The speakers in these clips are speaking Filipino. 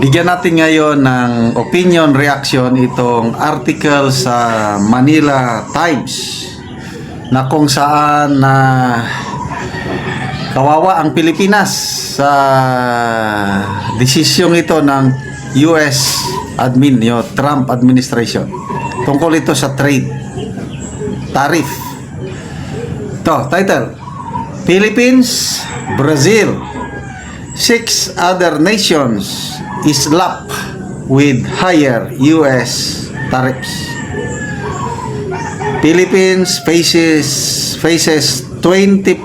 Bigyan natin ngayon ng opinion reaction itong article sa Manila Times na kung saan kawawa ang Pilipinas sa desisyong ito ng US Trump administration tungkol ito sa trade tariff. Ito, title: Philippines, Brazil, 6 other nations slap with higher US tariffs. Philippines faces 20%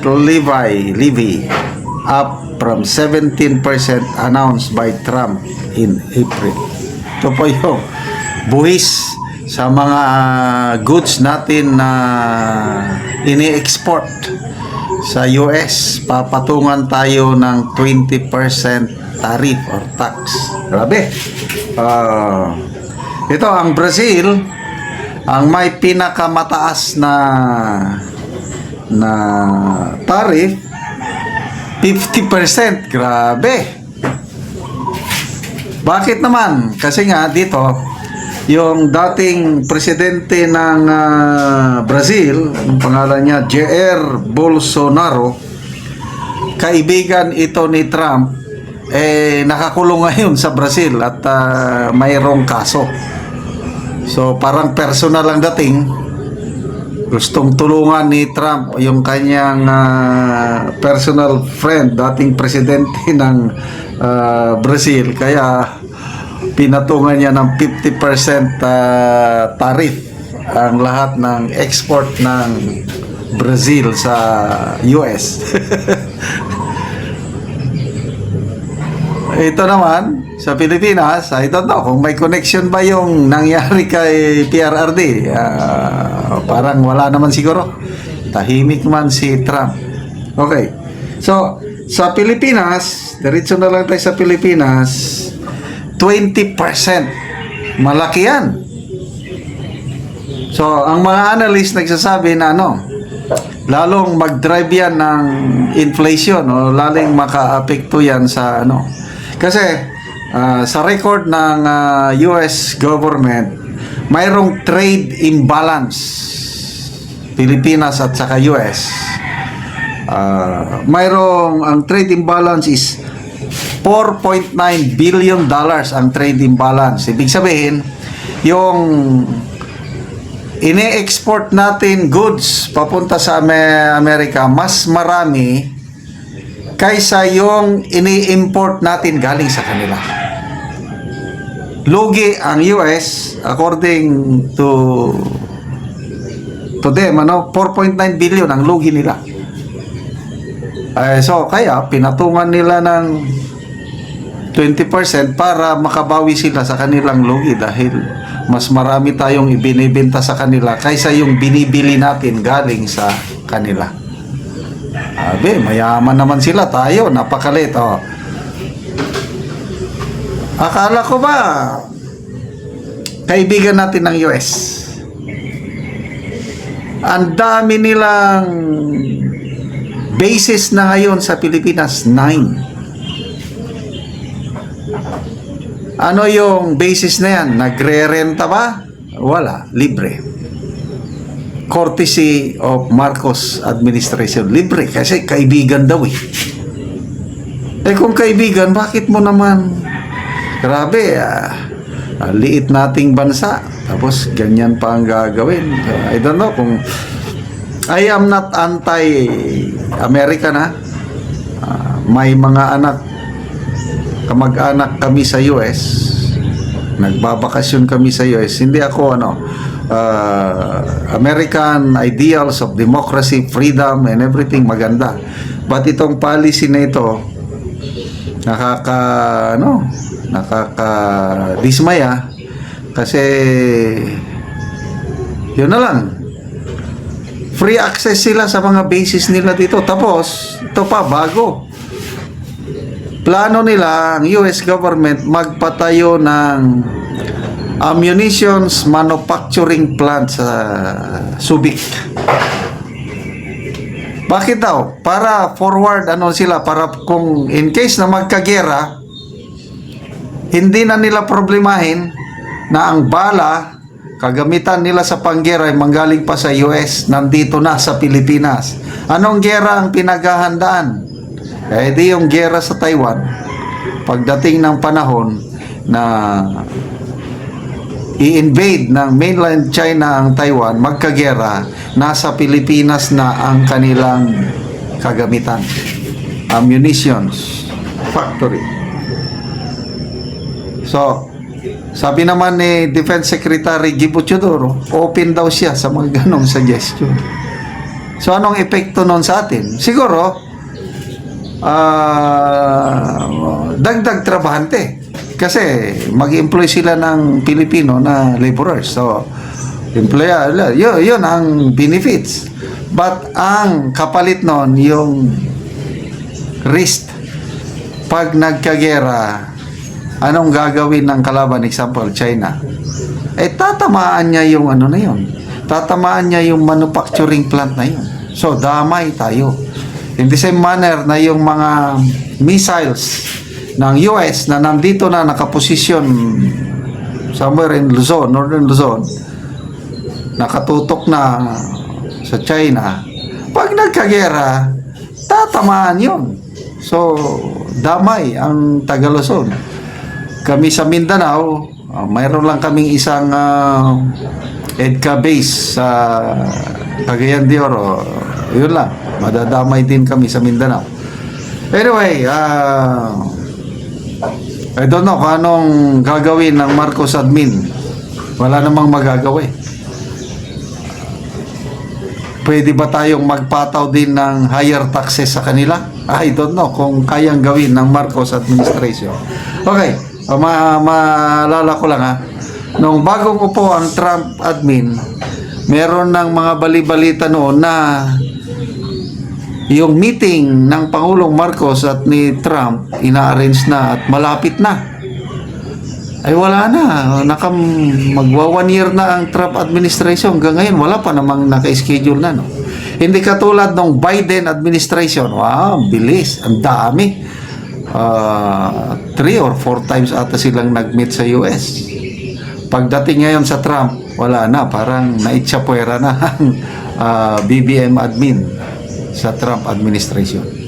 levy up from 17% announced by Trump in April. Ito po yung buwis sa mga goods natin na ini-export sa US. Papatungan tayo ng 20% tariff or tax. Grabe. Ito ang Brazil, ang may pinakamataas na tariff, 50%. Grabe. Bakit naman? Kasi nga dito, yung dating presidente ng Brazil, ang pangalan niya Jair Bolsonaro, kaibigan ito ni Trump, nakakulong ngayon sa Brazil at mayroong kaso. So parang personal ang dating, gustong tulungan ni Trump yung kanyang personal friend, dating presidente ng Brazil, kaya pinatungan niya ng 50% tariff ang lahat ng export ng Brazil sa US. Ito naman sa Pilipinas, I don't know kung may connection ba yung nangyari kay PRRD. Parang wala naman siguro. Tahimik man si Trump. Okay. So, sa Pilipinas, diretso na lang tayo sa Pilipinas, 20%. Malaki yan. So, ang mga analyst nagsasabi na lalong mag-drive yan ng inflation o lalong maka-apekto yan sa Kasi sa record ng US government, mayroong trade imbalance Pilipinas at saka US. Mayroong ang trade imbalance is $4.9 billion ang trade imbalance. Ibig sabihin, yung ini-export natin goods papunta sa Amerika mas marami kaysa yung ini-import natin galing sa kanila. Lugi ang US according to them, 4.9 billion ang lugi nila. So kaya pinatungan nila ng 20% para makabawi sila sa kanilang lugi dahil mas marami tayong ibinibenta sa kanila kaysa yung binibili natin galing sa kanila. Mayaman naman sila, tayo napakalit. Akala ko ba kaibigan natin ng US? Ang dami nilang bases na ngayon sa Pilipinas, 9. Ano yung basis na yan? Nagre-renta ba? Wala, libre. Courtesy of Marcos administration. Libre kasi kaibigan daw kung kaibigan, bakit mo naman grabe, liit nating bansa tapos ganyan pa ang gagawin. I don't know kung I am not anti-American may mga kamag-anak kami sa US, nagbabakasyon kami sa US. Hindi ako American ideals of democracy, freedom and everything maganda, but itong policy na ito nakakadismaya kasi yun na lang, free access sila sa mga bases nila dito. Tapos ito pa, bago plano nila ang US government magpatayo ng ammunitions manufacturing plant sa Subic. Bakit daw? Para forward sila, para kung in case na magkagera, hindi na nila problemahin na ang bala, kagamitan nila sa panggera ay manggaling pa sa US, nandito na sa Pilipinas. Anong gera ang pinaghahandaan? Eh di yung gera sa Taiwan, pagdating ng panahon na i-invade ng mainland China ang Taiwan, magkagera, nasa Pilipinas na ang kanilang kagamitan. Munitions factory. So, sabi naman ni Defense Secretary Gibo Teodoro, open daw siya sa mga ganong suggestion. So, anong epekto nun sa atin? Siguro, dagdag trabahante. Kasi mag-employ sila ng Pilipino na laborers. So, employer, yun ang benefits. But ang kapalit nun, yung risk. Pag nagkagera, anong gagawin ng kalaban? Example, China. Eh, tatamaan niya yung ano na yun. Tatamaan niya yung manufacturing plant na yun. So, damay tayo. In the same manner na yung mga missiles ng US na nandito na nakaposisyon somewhere in Luzon, northern Luzon, nakatutok na sa China, pag nagkagera, tatamaan yun. So, damay ang Taga-Luzon. Kami sa Mindanao, mayroon lang kaming isang EDCA base sa Cagayan de Oro. Yun lang, madadamay din kami sa Mindanao. Anyway, I don't know kung anong gagawin ng Marcos admin. Wala namang magagawa. Pwede ba tayong magpataw din ng higher taxes sa kanila? I don't know kung kayang gawin ng Marcos administration. Okay, maalala ko lang ha. Nung bagong upo ang Trump admin, meron ng mga bali-balita noon na yung meeting ng Pangulong Marcos at ni Trump ina-arrange na at malapit na. Ay wala na, magwa 1 year na ang Trump administration. Hanggang ngayon wala pa namang naka-schedule na, no? Hindi katulad ng Biden administration. Wow, bilis, ang dami. 3 or 4 times ata silang nag-meet sa US. Pagdating ngayon sa Trump, wala na, parang naitsapwera na ang BBM admin sa Trump administration.